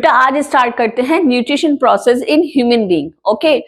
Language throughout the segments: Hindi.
बेटा आज स्टार्ट करते हैं nutrition process in human being. Okay,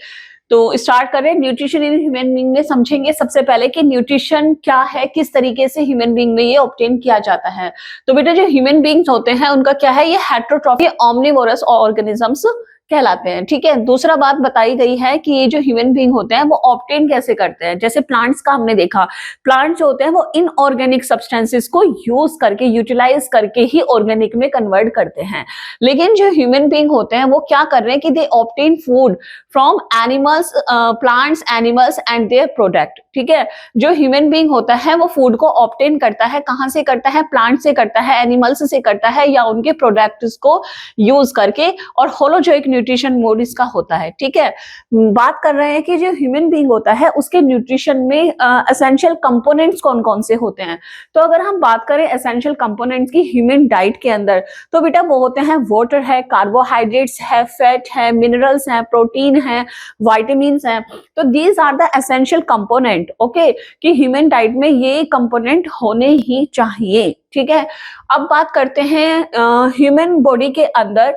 तो स्टार्ट कर रहे हैं न्यूट्रिशन इन ह्यूमन बीइंग में। समझेंगे सबसे पहले कि न्यूट्रिशन क्या है, किस तरीके से ह्यूमन बीइंग में ये ऑब्टेन किया जाता है। तो बेटा जो ह्यूमन बीइंग्स होते हैं उनका क्या है, ये हेटेरोट्रॉफिक ऑमनिवोरस ऑर्गेनिजम्स कहलाते हैं। ठीक है, दूसरा बात बताई गई है कि ये जो ह्यूमन बीइंग होते हैं वो ऑब्टेन कैसे करते हैं। जैसे प्लांट्स का हमने देखा, प्लांट्स जो होते हैं वो इनऑर्गेनिक सब्सटेंसेस को यूज करके, यूटिलाइज करके ही ऑर्गेनिक में कन्वर्ट करते हैं। लेकिन जो ह्यूमन बीइंग होते हैं वो क्या कर रहे हैं कि they obtain food from animals, plants, animals and their product. ठीक है, जो ह्यूमन बीइंग होता है वो फूड को ऑब्टेन करता है, कहां से करता है, प्लांट से करता है, एनिमल्स से करता है, या उनके प्रोडक्ट्स को यूज करके, और होलोजोइक न्यूट्रिशन मोड इसका होता है। ठीक है, बात कर रहे हैं कि जो ह्यूमन बीइंग होता है उसके न्यूट्रिशन में एसेंशियल कंपोनेंट्स कौन कौन से होते हैं। तो अगर हम बात करें एसेंशियल कंपोनेंट्स की ह्यूमन डाइट के अंदर, तो बेटा वो होते हैं वाटर है, कार्बोहाइड्रेट्स है, फैट है, मिनरल्स है, प्रोटीन है, विटामिन्स हैं। तो these are the essential component. Okay, कि ह्यूमन डाइट में ये कंपोनेंट होने ही चाहिए। ठीक है, अब बात करते हैं ह्यूमन बॉडी के अंदर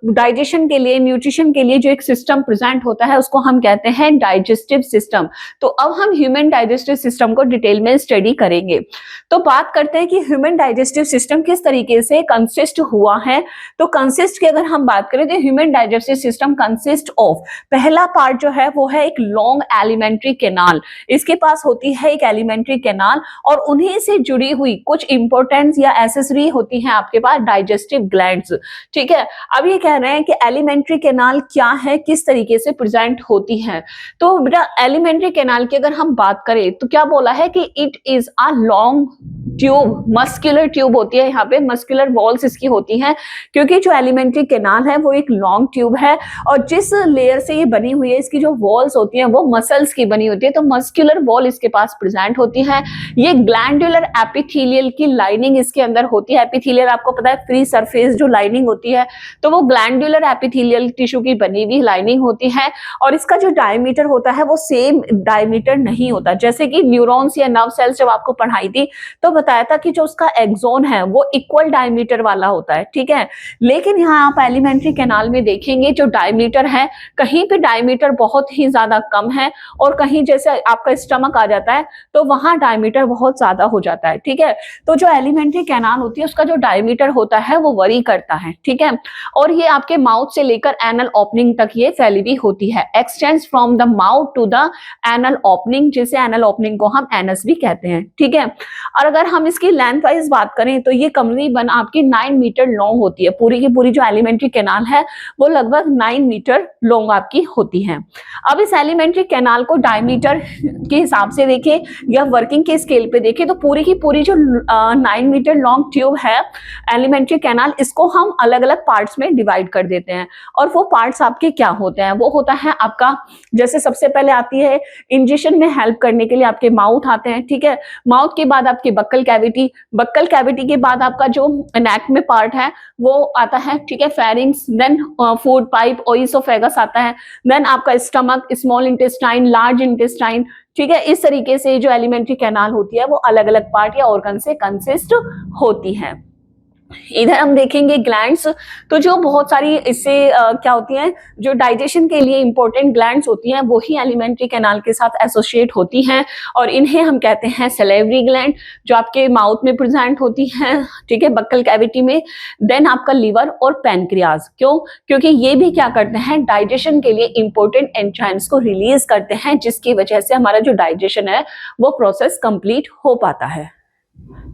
डाइजेशन के लिए, न्यूट्रिशन के लिए जो एक सिस्टम प्रेजेंट होता है उसको हम कहते हैं डाइजेस्टिव सिस्टम। तो अब हम ह्यूमन डाइजेस्टिव सिस्टम को डिटेल में स्टडी करेंगे। तो बात करते हैं कि ह्यूमन डाइजेस्टिव सिस्टम किस तरीके से कंसिस्ट हुआ है। तो कंसिस्ट की अगर हम बात करें तो human digestive system consist of, पहला पार्ट जो है वो है एक लॉन्ग एलिमेंट्री कैनाल। इसके पास होती है एक एलिमेंट्री कैनाल और उन्हीं से जुड़ी हुई कुछ इंपॉर्टेंट या एसेसरी होती हैं आपके पास डाइजेस्टिव ग्लैंड्स। ठीक है, अब ये कह रहे हैं कि एलिमेंट्री कैनाल क्या है, किस तरीके से प्रेजेंट होती है। तो बेटा एलिमेंट्री कैनाल की अगर हम बात करें तो क्या बोला है कि it is a long tube, muscular tube होती है, यहाँ पे मस्कुलर वॉल्स इसकी होती हैं, क्योंकि जो एलिमेंट्री कैनाल है वो एक लॉन्ग ट्यूब है और जिस लेयर से ये बनी हुई है इसकी जो वॉल्स होती हैं वो मसल्स की बनी होती है। तो मस्कुलर वॉल इसके पास प्रेजेंट होती है। ये ग्लैंडुलर एपिथेलियल की लाइनिंग इसके अंदर होती है। एपिथेलियल आपको पता है फ्री सरफेस जो लाइनिंग होती है, तो वो ग्लैंडुलर एपिथेलियल टिश्यू की बनी हुई लाइनिंग होती है। और इसका जो डायमीटर होता है वो सेम डायमीटर नहीं होता। जैसे कि न्यूरॉन्स या नर्व सेल्स जब आपको पढ़ाई थी तो बताया था कि जो उसका एक्सोन है वो इक्वल डायमीटर वाला होता है। ठीक है, लेकिन यहाँ आप एलिमेंट्री कैनाल में देखेंगे जो डायमीटर है, कहीं पे डायमीटर बहुत ही ज्यादा कम है और कहीं जैसे आपका स्टमक आ जाता है तो वहां डायमीटर बहुत ज्यादा हो जाता है। ठीक है, तो जो एलिमेंट्री कैनाल होती है उसका जो डायमीटर होता है वो वरी करता है। ठीक है, और ये आपके माउथ से लेकर एनल ओपनिंग तक ये फैली हुई होती है। Extends from the mouth to the anal opening, जिसे एनल ओपनिंग को हम एनस भी कहते हैं। ठीक है, और अगर हम इसकी लेंथ वाइज बात करें तो ये करीबन आपकी 9 मीटर लॉन्ग होती है। पूरी की पूरी जो एलिमेंट्री कैनाल है वो लगभग 9 मीटर लॉन्ग आपकी होती है। अब इस एलिमेंट्री कैनाल को डायमीटर के हिसाब से देखें या वर्किंग के स्केल पे देखें तो पूरी की पूरी जो 9 मीटर लॉन्ग ट्यूब है एलिमेंट्री कैनाल, इसको हम अलग अलग पार्ट्स में डिवाइड कर देते हैं। और वो पार्ट्स आपके क्या होते हैं, वो होता है आपका, जैसे सबसे पहले आती है इंजेक्शन में हेल्प करने के लिए आपके माउथ आते हैं। ठीक है, माउथ के बाद आपकी बक्कल कैविटी, बक्कल कैविटी के बाद आपका जो नेक में पार्ट है वो आता है। ठीक है, pharynx, then food pipe, oesophagus आता है, देन आपका stomach, small intestine, large intestine. ठीक है, इस तरीके से जो एलिमेंट्री कैनाल होती है वो अलग अलग पार्ट या ऑर्गन से कंसिस्ट होती है। इधर हम देखेंगे ग्लैंड्स, तो जो बहुत सारी इससे क्या होती हैं, जो डाइजेशन के लिए इंपॉर्टेंट ग्लैंड्स होती हैं वो ही एलिमेंट्री कैनाल के साथ एसोसिएट होती हैं और इन्हें हम कहते हैं सैलिवरी ग्लैंड, जो आपके माउथ में प्रेजेंट होती हैं। ठीक है, बक्कल कैविटी में। देन आपका लिवर और पैनक्रियाज, क्यों, क्योंकि ये भी क्या करते हैं, डाइजेशन के लिए इंपॉर्टेंट एंजाइम्स को रिलीज करते हैं, जिसकी वजह से हमारा जो डाइजेशन है वो प्रोसेस कंप्लीट हो पाता है।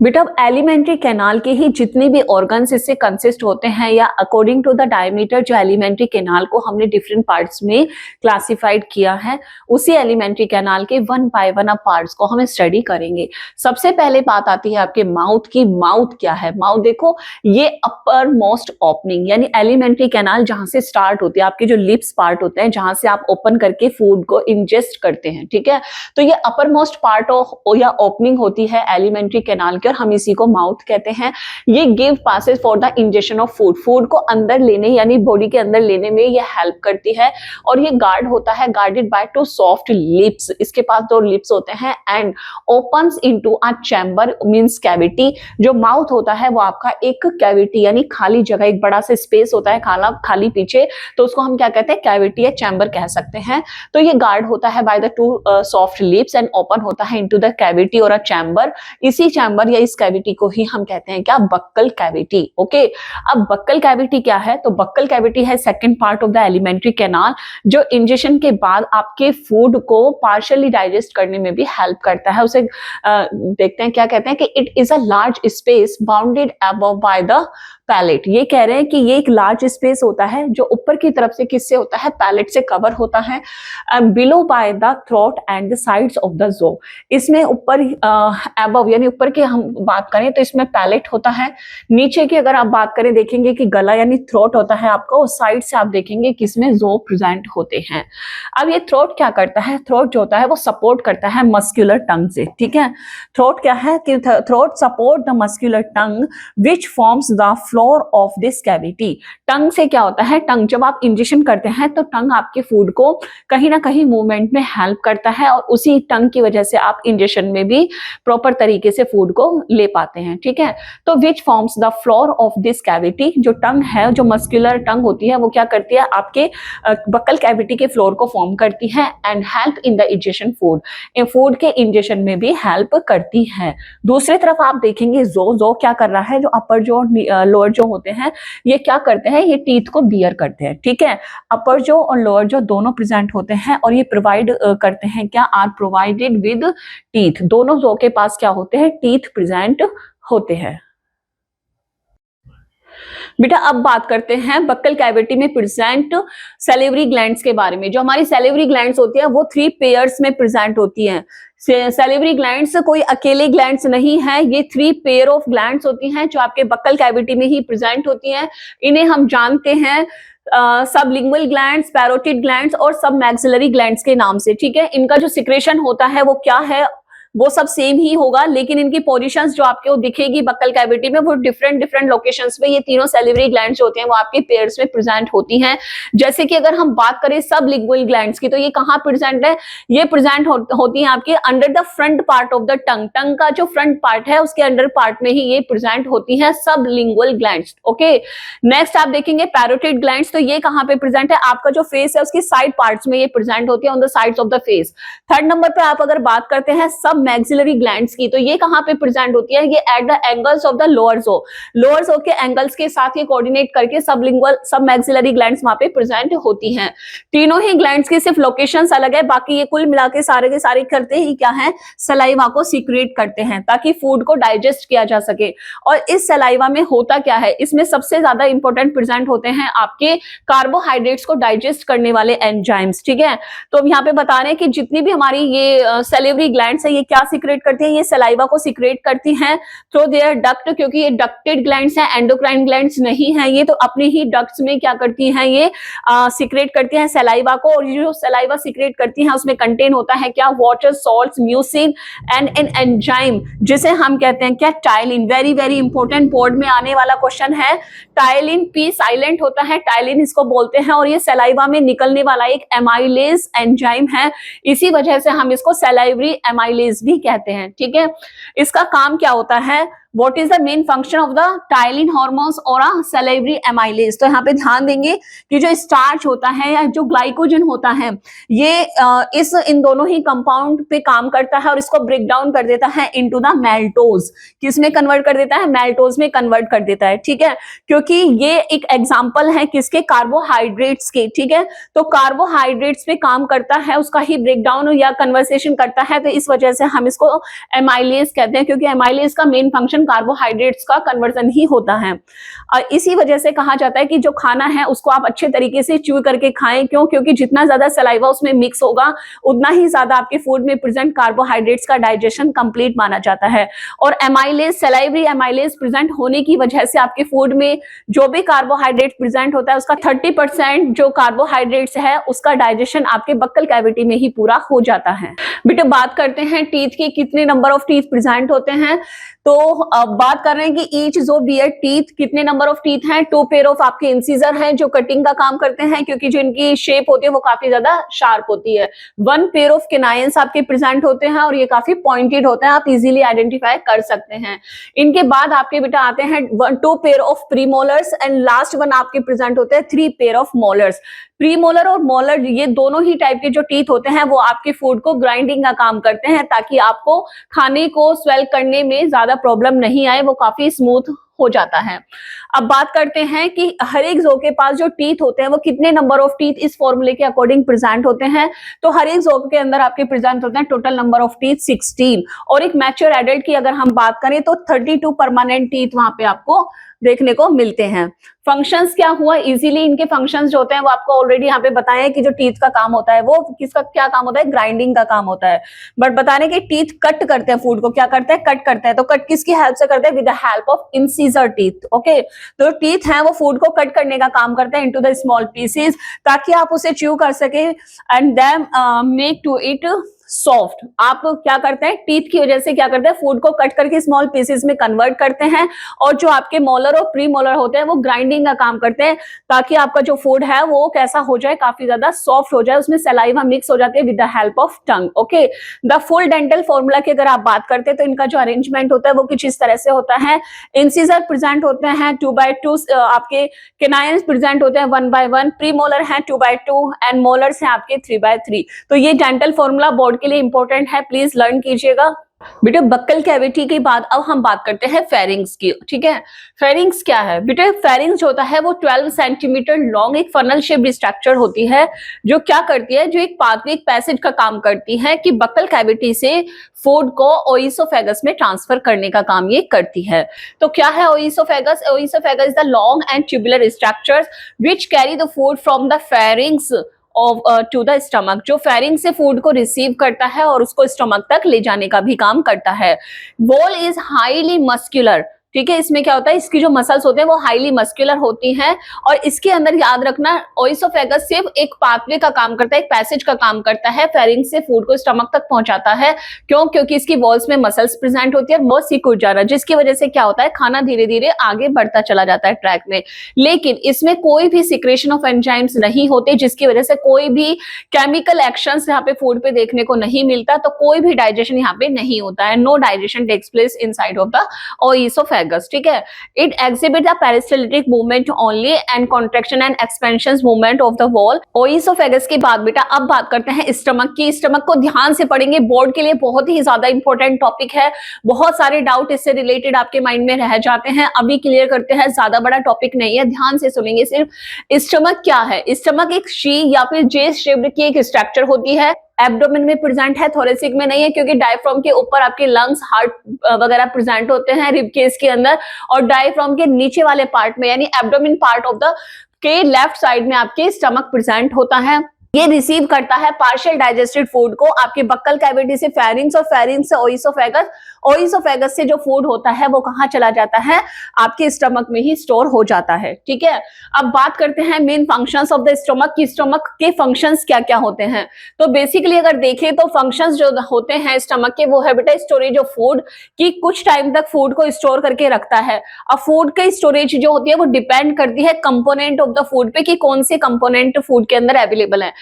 बेटा एलिमेंट्री कैनाल के ही जितने भी ऑर्गन्स इससे कंसिस्ट होते हैं या अकॉर्डिंग टू द डायमीटर जो एलिमेंट्री कैनाल को हमने डिफरेंट पार्ट्स में क्लासिफाइड किया है, उसी एलिमेंट्री कैनाल के वन बाय वन अब पार्ट्स को हम स्टडी करेंगे। सबसे पहले बात आती है आपके माउथ की। माउथ क्या है, माउथ देखो, ये अपर मोस्ट ओपनिंग, यानी एलिमेंट्री कैनाल जहां से स्टार्ट होती है, आपके जो लिप्स पार्ट होते हैं जहां से आप ओपन करके फूड को इंजेस्ट करते हैं। ठीक है, तो ये अपर मोस्ट पार्ट ऑफ या ओपनिंग होती है एलिमेंट्री कैनाल की, और हम इसी को माउथ कहते हैं। ये give passes for the injection of food, food को अंदर लेने यानी बॉडी के अंदर लेने में ये हेल्प करती है। और ये गार्ड होता है, guarded by too soft lips, इसके पास दो लिप्स होते हैं, and opens into a chamber means cavity. जो माउथ होता है वो आपका एक कैविटी यानी खाली जगह, एक बड़ा सा स्पेस होता है खाली पीछे, तो उसको हम क्या कहते हैं, कैविटी या चैम्बर कह सकते हैं। तो ये गार्ड होता है by the too soft lips and open होता है इनटू द कैविटी और अ चैम्बर। इसी चैम्बर या इस कैविटी को ही हम कहते हैं क्या, बक्कल कैविटी। ओके, अब बक्कल कैविटी क्या है, तो बक्कल कैविटी है second part of the alimentary canal, जो इंजेक्शन के बाद आपके फूड को पार्शियली डाइजेस्ट करने में भी हेल्प करता है। उसे देखते हैं क्या कहते हैं कि it is a large space bounded above by the palate. ये कह रहे हैं कि ये एक लार्ज स्पेस होता है जो ऊपर की तरफ से किससे होता है, पैलेट से कवर होता है, below by the throat and the sides of the जो। इसमें ऊपर अबव यानी ऊपर की हम बात करें तो इसमें पैलेट होता है, नीचे की अगर आप बात करें देखेंगे कि गला यानी थ्रोट होता है आपका, और साइड से आप देखेंगे कि इसमें जो प्रेजेंट होते हैं। अब ये थ्रोट क्या करता है, थ्रोट जो होता है वो सपोर्ट करता है मस्कुलर टंग से। ठीक है, थ्रोट क्या है कि throat support the muscular tongue which forms the floor of this cavity. Tongue से क्या होता है, टंग जब आप इंजेक्शन करते हैं तो टंग आपके फूड को कहीं ना कहीं मूवमेंट में हेल्प करता है, और उसी टंग की वजह से आप इंजेक्शन में भी प्रॉपर तरीके से फूड को ले पाते हैं। ठीक है, तो विच forms the floor of this cavity, जो टंग है, जो मस्कुलर टंग होती है वो क्या करती है, आपके बक्कल कैविटी के फ्लोर को फॉर्म करती है, and help in the injection food, food के इंजेक्शन में भी हेल्प करती है। दूसरी तरफ आप देखेंगे जो क्या कर रहा है, जो अपर जो लोअर जो होते हैं ये क्या करते हैं, ये टीथ को बियर करते हैं। ठीक है, अपर जो और लोअर जो दोनों प्रेजेंट होते हैं, और ये प्रोवाइड करते हैं क्या, आर प्रोवाइडेड विद टीथ। दोनों जो के पास क्या होते हैं, टीथ प्रेजेंट होते हैं। बेटा अब बात करते हैं बक्कल कैविटी में प्रेजेंट सैलिवरी ग्लैंड्स के बारे में। जो हमारी सैलिवरी ग्लैंड्स होती है वो 3 पेयर्स में प्रेजेंट होती हैं। सैलिवरी ग्लैंड्स कोई अकेले ग्लैंड्स नहीं है, ये 3 पेयर ऑफ ग्लैंड्स होती हैं जो आपके बक्कल कैविटी में ही प्रेजेंट होती हैं। इन्हें हम जानते हैं सबलिंगुअल ग्लैंड्स, पैरोटिड ग्लैंड्स और सब मैक्सिलरी ग्लैंड्स के नाम से। ठीक है, इनका जो सिक्रेशन होता है वो क्या है, वो सब सेम ही होगा, लेकिन इनकी पोजीशंस जो आपको दिखेगी बक्कल कैविटी में वो डिफरेंट लोकेशंस पे ये तीनों सैलिवरी ग्लैंड्स होते हैं वो आपके पेयर्स में प्रेजेंट होती हैं। जैसे कि अगर हम बात करें सबलिंगुअल ग्लैंड्स की, तो ये कहाँ प्रेजेंट है, ये प्रेजेंट होती हैं आपके under the front part of the tongue. Tongue का जो फ्रंट पार्ट है उसके अंडर पार्ट में ही ये प्रेजेंट होती है सबलिंगुअल ग्लैंड्स। ओके, नेक्स्ट आप देखेंगे पैरोटिड ग्लैंड्स, तो ये कहाँ पे प्रेजेंट है, आपका जो फेस है उसकी साइड पार्ट्स में ये प्रेजेंट होती है, on the sides of the face. Third number पे आप अगर बात करते हैं सब मैक्सिलरी ग्लैंड्स की, तो ये कहां पे प्रेजेंट होती है, ये at the angles of the lower जो के एंगल्स के साथ ये कोऑर्डिनेट करके सबलिंगुअल सब मैक्सिलरी ग्लैंड्स वहां पे प्रेजेंट होती हैं। तीनों ही ग्लैंड्स की सिर्फ लोकेशंस अलग है, बाकी ये कुल मिला के सारे करते ही क्या है, सलाइवा को सीक्रेट करते हैं ताकि फूड को डाइजेस्ट किया जा सके। और इस सलाइवा में होता क्या है, इसमें सबसे ज्यादा इंपॉर्टेंट प्रेजेंट होते हैं आपके कार्बोहाइड्रेट्स को डाइजेस्ट करने वाले एंजाइम्स। ठीक है, तो हम यहाँ पे बता रहे हैं कि जितनी भी हमारी ये सैलिवरी ग्लैंड्स है ये क्या सीक्रेट करती है, ये सलाइवा को सीक्रेट करती हैं थ्रू देयर डक्ट, क्योंकि ये डक्टेड ग्लैंड्स हैं, एंडोक्राइन ग्लैंड्स नहीं है ये, तो अपने ही डक्ट्स में क्या करती हैं, ये सीक्रेट करती हैं सलाइवा को। और ये जो सलाइवा सीक्रेट करती हैं उसमें कंटेन होता है क्या, water, salts, mucin and an enzyme जिसे हम कहते हैं क्या, ptyalin. Very very important, board में आने वाला क्वेश्चन है। टाइलिन पी साइलेंट होता है, टाइलिन इसको बोलते हैं, और ये सलाइवा में निकलने वाला एक एमाइलेज एंजाइम है, इसी वजह से हम इसको सलाइवरी एमाइलेज भी कहते हैं। ठीक है, इसका काम क्या होता है, What is the main function of the ptyalin hormones और सलाइवरी एमाइलेज। तो यहाँ पे ध्यान देंगे कि जो स्टार्च होता है या जो ग्लाइकोजन होता है ये इन दोनों ही कंपाउंड पे काम करता है और इसको ब्रेक डाउन कर देता है इनटू द मेल्टोज। किसमें कन्वर्ट कर देता है, मेल्टोज में कन्वर्ट कर देता है। ठीक है, क्योंकि ये एक एग्जाम्पल है किसके, कार्बोहाइड्रेट्स के। ठीक है, तो कार्बोहाइड्रेट्स पे काम करता है, उसका ही ब्रेक डाउन या कन्वर्सेशन करता है, तो इस वजह से हम इसको एमाइलेज कहते हैं, क्योंकि एमाइलेज का मेन फंक्शन कार्बोहाइड्रेट्स का कन्वर्जन ही होता है। और इसी वजह से कहा जाता है कि जो खाना है उसको आप अच्छे तरीके से च्यू करके खाएं। क्यों, क्योंकि जितना ज्यादा सलाइवा उसमें मिक्स होगा उतना ही ज्यादा आपके फूड में प्रेजेंट कार्बोहाइड्रेट्स का डाइजेशन कंप्लीट माना जाता है। और एमाइलेज, सलाइवरी एमाइलेज प्रेजेंट होने की वजह से आपके फूड में जो भी कार्बोहाइड्रेट प्रेजेंट होता है उसका 30% जो कार्बोहाइड्रेट्स है उसका डाइजेशन आपके बक्कल कैविटी में ही पूरा हो जाता है। बेटा बात करते हैं टीथ की, कितने नंबर ऑफ टीथ प्रेजेंट होते हैं। तो अब बात कर रहे हैं कि ईच जो बियर टीथ, कितने नंबर ऑफ टीथ हैं? 2 पेयर ऑफ आपके इंसिजर हैं जो कटिंग का काम करते हैं, क्योंकि जो इनकी शेप होती है वो काफी ज्यादा शार्प होती है। 1 पेयर ऑफ कैनाइन्स आपके प्रेजेंट होते हैं और ये काफी पॉइंटेड होते हैं, आप इजीली आइडेंटिफाई कर सकते हैं। इनके बाद आपके बेटा आते हैं 2 pair of premolars and last one आपके प्रेजेंट होते हैं 3 पेयर ऑफ मोलर्स। प्रीमोलर और मोलर ये दोनों ही टाइप के जो टीथ होते हैं वो आपके फूड को ग्राइंडिंग का काम करते हैं, ताकि आपको खाने को स्वेल करने में ज्यादा प्रॉब्लम नहीं आए, वो काफी स्मूथ हो जाता है। अब बात करते हैं कि हर एक ज़ो के पास जो टीथ होते हैं वो कितने नंबर ऑफ टीथ इस फॉर्मूले के अकॉर्डिंग प्रेजेंट होते हैं। तो हर एक ज़ो के अंदर आपके प्रेजेंट होते हैं टोटल नंबर ऑफ टीथ 16, और एक मैच्योर एडल्ट की अगर हम बात करें तो 32 परमानेंट टीथ वहां पे आपको देखने को मिलते हैं। फंक्शंस क्या हुआ, इजीली इनके फंक्शंस जो होते हैं वो आपको ऑलरेडी यहाँ पे बताया है कि जो टीथ का काम होता है वो किसका क्या काम होता है, ग्राइंडिंग का काम होता है। बट बता रहे कि टीथ कट करते हैं, फूड को क्या करते हैं, कट करते हैं। तो कट किसकी हेल्प से करते हैं, with the help of incisor teeth. Okay, तो टीथ हैं वो फूड को कट करने का काम करते हैं इनटू द स्मॉल पीसेस, ताकि आप उसे च्यू कर सके and then make to it soft. आप क्या करते हैं, टीथ की वजह से क्या करते हैं, फूड को कट करके स्मॉल पीसेस में कन्वर्ट करते हैं, और जो आपके मोलर और प्री मोलर होते हैं वो ग्राइंडिंग का काम करते हैं, ताकि आपका जो फूड है वो कैसा हो जाए, काफी ज्यादा सॉफ्ट हो जाए, उसमें सलाइवा मिक्स हो जाती है with the help of tongue. Okay, the full dental formula की अगर आप बात करते हैं तो इनका जो अरेंजमेंट होता है वो कुछ इस तरह से होता है। इंसिजर प्रेजेंट होते हैं 2/2, आपके कैनाइन्स प्रेजेंट होते हैं 1/1, प्री मोलर है 2/2 एंड मोलर्स हैं आपके 3/3। तो ये डेंटल फॉर्मूला बोर्ड के लिए इंपॉर्टेंट है, प्लीज लर्न कीजिएगा। बेटे बक्कल कैविटी के बाद अब हम बात करते हैं फेरिंग्स की। ठीक है, फेरिंग्स क्या है बेटे, फेरिंग्स होता है वो 12 सेंटीमीटर लॉन्ग एक फनल शेप्ड स्ट्रक्चर होती है, जो क्या करती है, जो एक पाथवे, एक पैसेज का काम करती है कि बक्कल कैविटी से फूड को ओइसोफेगस में ट्रांसफर करने का काम ये करती है। तो क्या है oesophagus? Oesophagus is the long and tubular structures which carry the food from the pharynx to the stomach, जो फेरिंग से फूड को रिसीव करता है और उसको स्टमक तक ले जाने का भी काम करता है। Wall is highly muscular. ठीक है, इसमें क्या होता है, इसकी जो मसल्स होते हैं वो हाईली मस्कुलर होती हैं, और इसके अंदर याद रखना ओइसोफेगस सिर्फ एक पाथवे का काम करता है, एक पैसेज का काम करता है, फेरिंग से फूड को स्टमक तक पहुंचाता है। क्यों? क्योंकि इसकी वॉल्स में मसल्स प्रेजेंट होती है, बहुत सिकुड़ जाना, जिसकी वजह से क्या होता है, खाना धीरे धीरे आगे बढ़ता चला जाता है ट्रैक में। लेकिन इसमें कोई भी सिक्रेशन ऑफ एंजाइम्स नहीं होते, जिसकी वजह से कोई भी केमिकल एक्शंस यहाँ पे फूड पे देखने को नहीं मिलता, तो कोई भी डाइजेशन यहाँ पे नहीं होता है। No digestion takes place inside of the oesophagus. ठीक है, it exhibit the peristaltic movement only and contraction and expansion movement of the wall. Oesophagus के बाद बेटा अब बात करते हैं स्टमक की। स्टमक को ध्यान से पढ़ेंगे, बोर्ड के लिए बहुत ही ज्यादा इंपॉर्टेंट टॉपिक है, बहुत सारे डाउट इससे रिलेटेड आपके माइंड में रह जाते हैं, अभी क्लियर करते हैं, ज्यादा बड़ा टॉपिक नहीं है, ध्यान से सुनेंगे सिर्फ। स्टमक क्या है? स्टमक एक शी या फिर जे शेप्ड की एक स्ट्रक्चर होती है, एब्डोमेन में प्रेजेंट है, थोरेसिक में नहीं है, क्योंकि डायफ्राम के ऊपर आपके लंग्स, हार्ट वगैरह प्रेजेंट होते हैं रिब केस के अंदर, और डायफ्राम के नीचे वाले पार्ट में यानी एब्डोमेन पार्ट ऑफ द के लेफ्ट साइड में आपके स्टमक प्रेजेंट होता है। ये रिसीव करता है पार्शियल डाइजेस्टेड फूड को आपके बक्कल कैविटी से फेरिंग्स, और फेरिंग्स से ओइसोफेगस, ओइसोफेगस से जो फूड होता है वो कहाँ चला जाता है, आपके स्टमक में ही स्टोर हो जाता है। ठीक है, अब बात करते हैं main functions of the stomach की। स्टमक के फंक्शंस क्या क्या होते हैं? तो बेसिकली अगर देखें तो फंक्शंस जो होते हैं स्टमक के वो है बेटा स्टोरेज ऑफ फूड, कि कुछ टाइम तक फूड को स्टोर करके रखता है। अब फूड की स्टोरेज जो होती है वो डिपेंड करती है कंपोनेंट ऑफ द फूड पे, कि कौन से कंपोनेंट फूड के अंदर अवेलेबल है।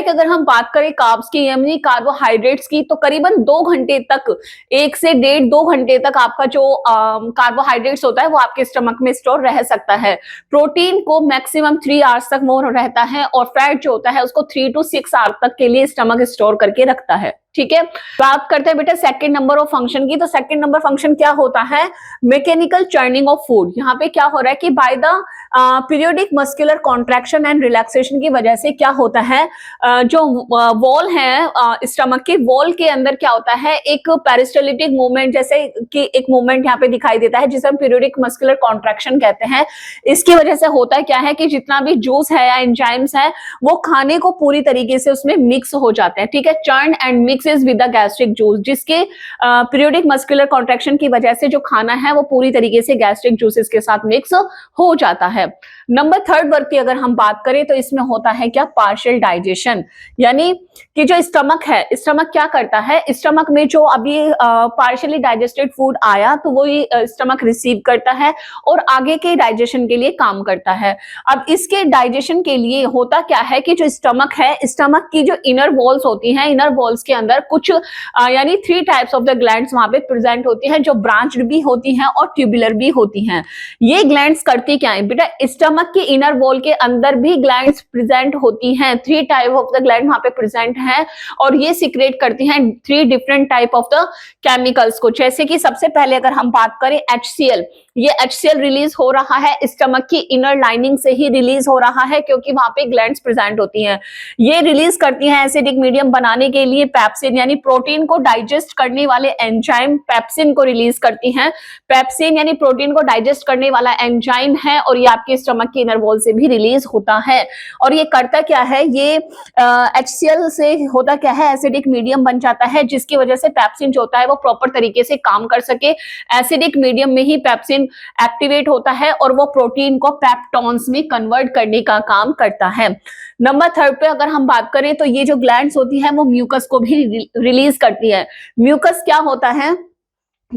अगर हम बात करें कार्ब्स की यानी कार्बोहाइड्रेट्स की, तो करीबन 2 घंटे तक, 1 से 1.5-2 घंटे तक आपका जो कार्बोहाइड्रेट्स होता है वो आपके स्टमक में स्टोर रह सकता है। प्रोटीन को मैक्सिमम 3 आवर्स तक मोर रहता है, और फैट जो होता है उसको 3 to 6 आवर्स तक के लिए स्टमक स्टोर करके रखता है। ठीक है, बात करते हैं बेटा सेकंड नंबर ऑफ फंक्शन की। तो सेकंड नंबर फंक्शन क्या होता है, मैकेनिकल चर्निंग ऑफ फूड। यहाँ पे क्या हो रहा है कि by the periodic muscular contraction and relaxation की वजह से क्या होता है, जो वॉल है स्टमक के वॉल के अंदर क्या होता है, एक पेरिस्टाल्टिक मूवमेंट जैसे कि एक मूवमेंट यहाँ पे दिखाई देता है, जिसे हम पीरियोडिक मस्कुलर कॉन्ट्रैक्शन कहते हैं। इसकी वजह से होता है क्या है कि जितना भी जूस है या एंजाइम्स है वो खाने को पूरी तरीके से उसमें मिक्स हो जाते हैं। ठीक है, churn and mixes with the gastric juice, जिसके पीरियोडिक मस्कुलर कॉन्ट्रैक्शन की वजह से जो खाना है वो पूरी तरीके से गैस्ट्रिक जूसेस के साथ मिक्स हो जाता है। नंबर थर्ड वर्क की अगर हम बात करें तो इसमें होता है क्या, पार्शियल डाइजेशन, यानी कि जो स्टमक है, स्टमक क्या करता है, स्टमक में जो अभी पार्शियली डाइजेस्टेड फूड आया तो वो स्टमक रिसीव करता है और आगे के डाइजेशन के लिए काम करता है। अब इसके डाइजेशन के लिए होता क्या है कि जो स्टमक है, स्टमक की जो इनर वॉल्स होती हैं, इनर वॉल्स के अंदर कुछ यानी 3 टाइप्स ऑफ द ग्लैंड्स वहां पे प्रेजेंट होती हैं, जो ब्रांच्ड भी होती हैं और ट्यूबुलर भी होती हैं। ये ग्लैंड्स करती क्या है बेटा, स्टमक के इनर वॉल के अंदर भी ग्लैंड्स प्रेजेंट होती हैं, 3 टाइप ऑफ द ग्लैंड वहां पे प्रेजेंट हैं और ये सिक्रेट करती हैं 3 different type of the chemicals को। जैसे कि सबसे पहले अगर हम बात करें HCl, ये HCl रिलीज हो रहा है स्टमक की इनर लाइनिंग से ही रिलीज हो रहा है, क्योंकि वहां पे ग्लैंड्स प्रेजेंट होती हैं। ये रिलीज करती हैं एसिडिक मीडियम बनाने के लिए पेप्सिन, यानी प्रोटीन को डाइजेस्ट करने वाले एंजाइम पेप्सिन को रिलीज करती हैं। पेप्सिन यानी प्रोटीन को डाइजेस्ट करने वाला एंजाइम है और ये आपके स्टमक के इनर वॉल से भी रिलीज होता है। और ये करता क्या है, ये HCl से होता क्या है, एसिडिक मीडियम बन जाता है, जिसकी वजह से पेप्सिन जो होता है वो प्रॉपर तरीके से काम कर सके। एसिडिक मीडियम में ही पेप्सिन एक्टिवेट होता है और वो प्रोटीन को पेप्टॉन्स में कन्वर्ट करने का काम करता है। नंबर थर्ड पे अगर हम बात करें तो ये जो ग्लैंड्स होती है वो म्यूकस को भी रिलीज करती है। म्यूकस क्या होता है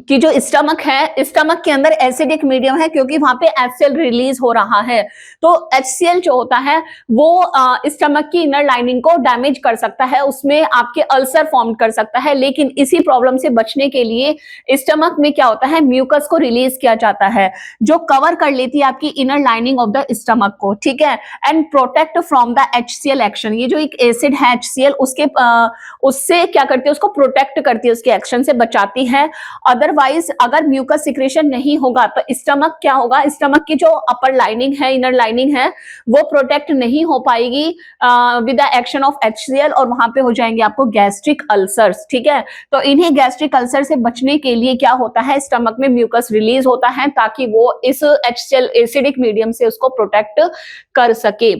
कि जो स्टमक है, स्टमक के अंदर एसिडिक मीडियम है क्योंकि वहां पे HCl रिलीज हो रहा है, तो HCl जो होता है वो स्टमक की इनर लाइनिंग को डैमेज कर सकता है, उसमें आपके अल्सर फॉर्म कर सकता है। लेकिन इसी प्रॉब्लम से बचने के लिए स्टमक में क्या होता है, म्यूकस को रिलीज किया जाता है जो कवर कर लेती है आपकी inner lining of the stomach को, ठीक है, and protect from the HCl action. ये जो एक एसिड है HCl, उससे क्या करती है, उसको प्रोटेक्ट करती है, उसके एक्शन से बचाती है। अदरवाइज अगर म्यूकस सिक्रेशन नहीं होगा तो स्टमक क्या होगा, स्टमक की जो अपर लाइनिंग है, इनर लाइनिंग है, वो प्रोटेक्ट नहीं हो पाएगी with the action of HCl और वहां पे हो जाएंगे आपको गैस्ट्रिक अल्सर्स, ठीक है। तो इन्हीं गैस्ट्रिक अल्सर से बचने के लिए क्या होता है, स्टमक में म्यूकस रिलीज होता है ताकि वो इस HCl एसिडिक मीडियम से उसको प्रोटेक्ट कर सके।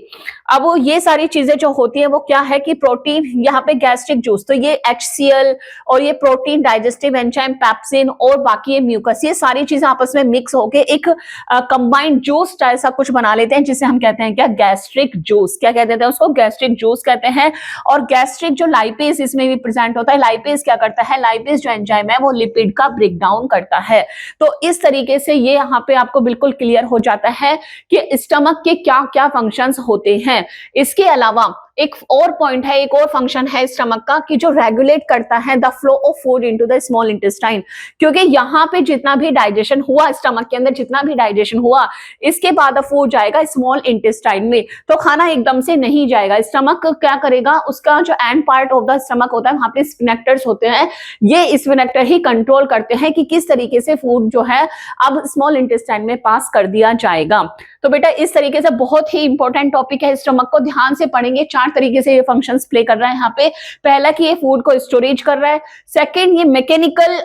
अब वो ये सारी चीजें जो होती है वो क्या है कि प्रोटीन, यहाँ पे गैस्ट्रिक जूस, तो ये HCl और ये प्रोटीन डाइजेस्टिव एंजाइम पेप्सिन और बाकी ये म्यूकस, ये सारी चीजें आपस में मिक्स होके एक कंबाइंड जूस ऐसा कुछ बना लेते हैं जिसे हम कहते हैं क्या, गैस्ट्रिक जूस। क्या कहते हैं उसको, गैस्ट्रिक जूस कहते हैं। और गैस्ट्रिक जो लाइपेज इसमें भी प्रेजेंट होता है, लाइपेज क्या करता है, लाइपेज जो एंजाइम है वो लिपिड का ब्रेक डाउन करता है। तो इस तरीके से ये यहाँ पे आपको बिल्कुल क्लियर हो जाता है कि स्टमक के क्या क्या फंक्शंस होते हैं। इसके अलावा एक और पॉइंट है, एक और फंक्शन है स्टमक का कि जो रेगुलेट करता है the flow of food into the small intestine, क्योंकि यहाँ पे जितना भी डाइजेशन हुआ, स्टमक के अंदर जितना भी डाइजेशन हुआ, इसके बाद फूड जाएगा स्मॉल इंटेस्टाइन में, तो खाना एकदम से नहीं जाएगा। स्टमक क्या करेगा, उसका जो and part of the stomach होता है वहां पे स्फिनेक्टर्स होते हैं, ये स्फिनेक्टर ही कंट्रोल करते हैं कि किस तरीके से फूड जो है अब स्मॉल इंटेस्टाइन में पास कर दिया जाएगा। तो बेटा इस तरीके से बहुत ही इंपॉर्टेंट टॉपिक है, स्टमक को ध्यान से पढ़ेंगे। 4 तरीके से ये फंक्शंस प्ले कर रहा है यहाँ पे। पहला कि ये फूड को स्टोरेज कर रहा है, सेकंड ये मैकेनिकल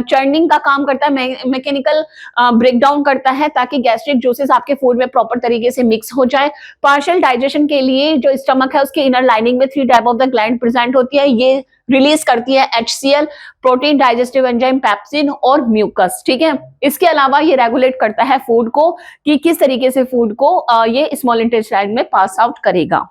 चर्निंग का काम करता है, मैकेनिकल ब्रेकडाउन करता है ताकि गैस्ट्रिक जूसेस आपके फूड में प्रॉपर तरीके से मिक्स हो जाए। पार्शियल डाइजेशन के लिए जो स्टमक है उसके इनर लाइनिंग में 3 type of the gland present होती है, ये रिलीज करती है HCl, protein digestive enzyme pepsin और म्यूकस, ठीक है। इसके अलावा ये रेगुलेट करता है फूड को कि किस तरीके से फूड को ये स्मॉल इंटेस्टाइन में पास आउट करेगा।